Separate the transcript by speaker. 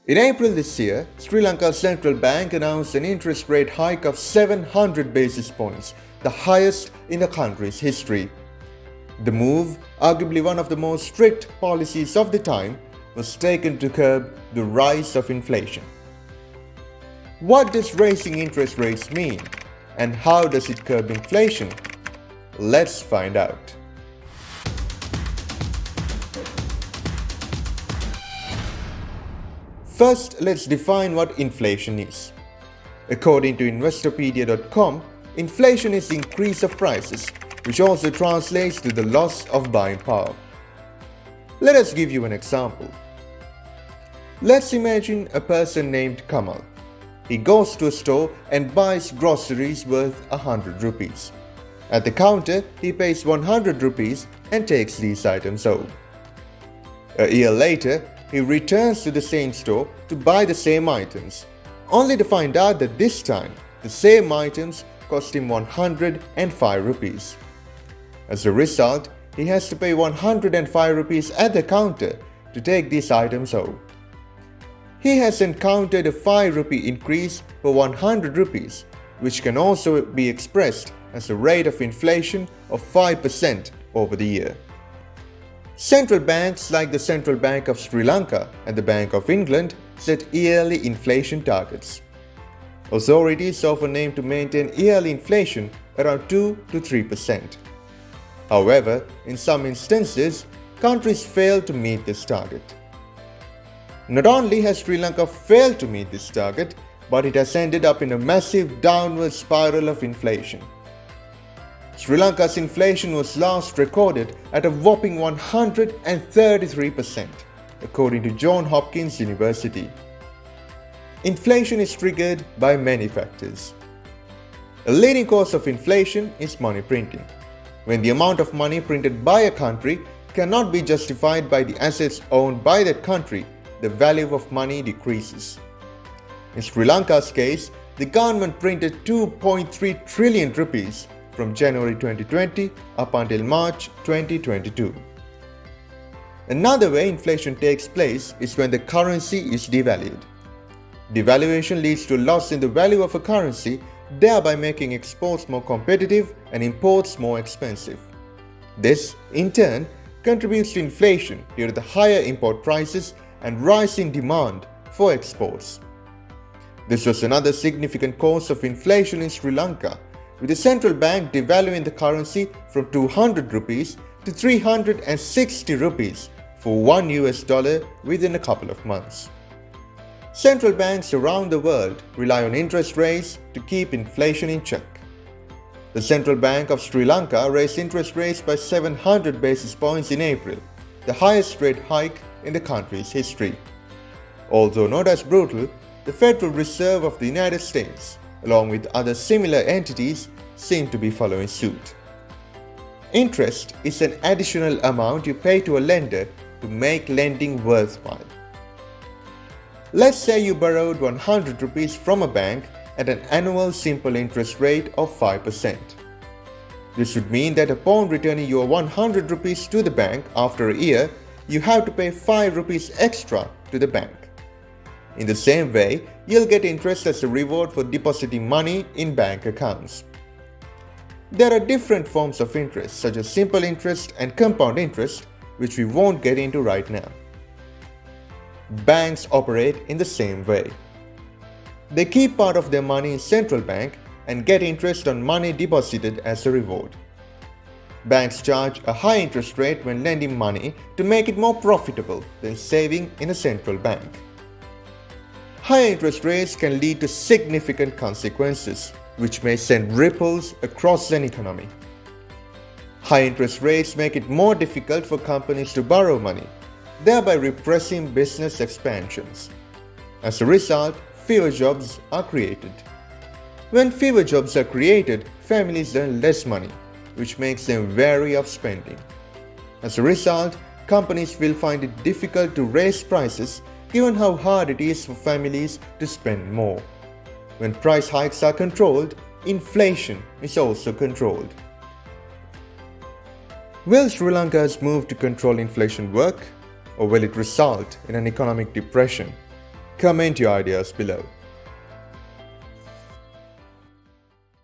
Speaker 1: In April this year, Sri Lanka's central bank announced an interest rate hike of 700 basis points, the highest in the country's history. The move, arguably one of the most strict policies of the time, was taken to curb the rise of inflation. What does raising interest rates mean, and how does it curb inflation? Let's find out. First, let's define what inflation is. According to Investopedia.com, inflation is the increase of prices, which also translates to the loss of buying power. Let us give you an example. Let's imagine a person named Kamal. He goes to a store and buys groceries worth 100 rupees. At the counter, he pays 100 rupees and takes these items home. A year later, he returns to the same store to buy the same items, only to find out that this time the same items cost him 105 rupees. As a result, he has to pay 105 rupees at the counter to take these items home. He has encountered a 5 rupee increase per 100 rupees, which can also be expressed as a rate of inflation of 5% over the year. Central banks like the Central Bank of Sri Lanka and the Bank of England set yearly inflation targets. Authorities often aim to maintain yearly inflation around 2 to 3%. However, in some instances, countries fail to meet this target. Not only has Sri Lanka failed to meet this target, but it has ended up in a massive downward spiral of inflation. Sri Lanka's inflation was last recorded at a whopping 133%, according to Johns Hopkins University. Inflation is triggered by many factors. A leading cause of inflation is money printing. When the amount of money printed by a country cannot be justified by the assets owned by that country, the value of money decreases. In Sri Lanka's case, the government printed 2.3 trillion rupees from January 2020 up until March 2022. Another way inflation takes place is when the currency is devalued. Devaluation leads to a loss in the value of a currency, thereby making exports more competitive and imports more expensive. This, in turn, contributes to inflation due to the higher import prices and rising demand for exports. This was another significant cause of inflation in Sri Lanka, with the central bank devaluing the currency from 200 rupees to 360 rupees for $1 within a couple of months. Central banks around the world rely on interest rates to keep inflation in check. The Central Bank of Sri Lanka raised interest rates by 700 basis points in April, the highest rate hike in the country's history. Although not as brutal, the Federal Reserve of the United States, along with other similar entities, seem to be following suit. Interest is an additional amount you pay to a lender to make lending worthwhile. Let's say you borrowed 100 rupees from a bank at an annual simple interest rate of 5%. This would mean that upon returning your 100 rupees to the bank after a year, you have to pay 5 rupees extra to the bank. In the same way, you'll get interest as a reward for depositing money in bank accounts. There are different forms of interest, such as simple interest and compound interest, which we won't get into right now. Banks operate in the same way. They keep part of their money in central bank and get interest on money deposited as a reward. Banks charge a high interest rate when lending money to make it more profitable than saving in a central bank. High interest rates can lead to significant consequences, which may send ripples across an economy. High interest rates make it more difficult for companies to borrow money, thereby repressing business expansions. As a result, fewer jobs are created. When fewer jobs are created, families earn less money, which makes them wary of spending. As a result, companies will find it difficult to raise prices given how hard it is for families to spend more. When price hikes are controlled, inflation is also controlled. Will Sri Lanka's move to control inflation work, or will it result in an economic depression? Comment your ideas below.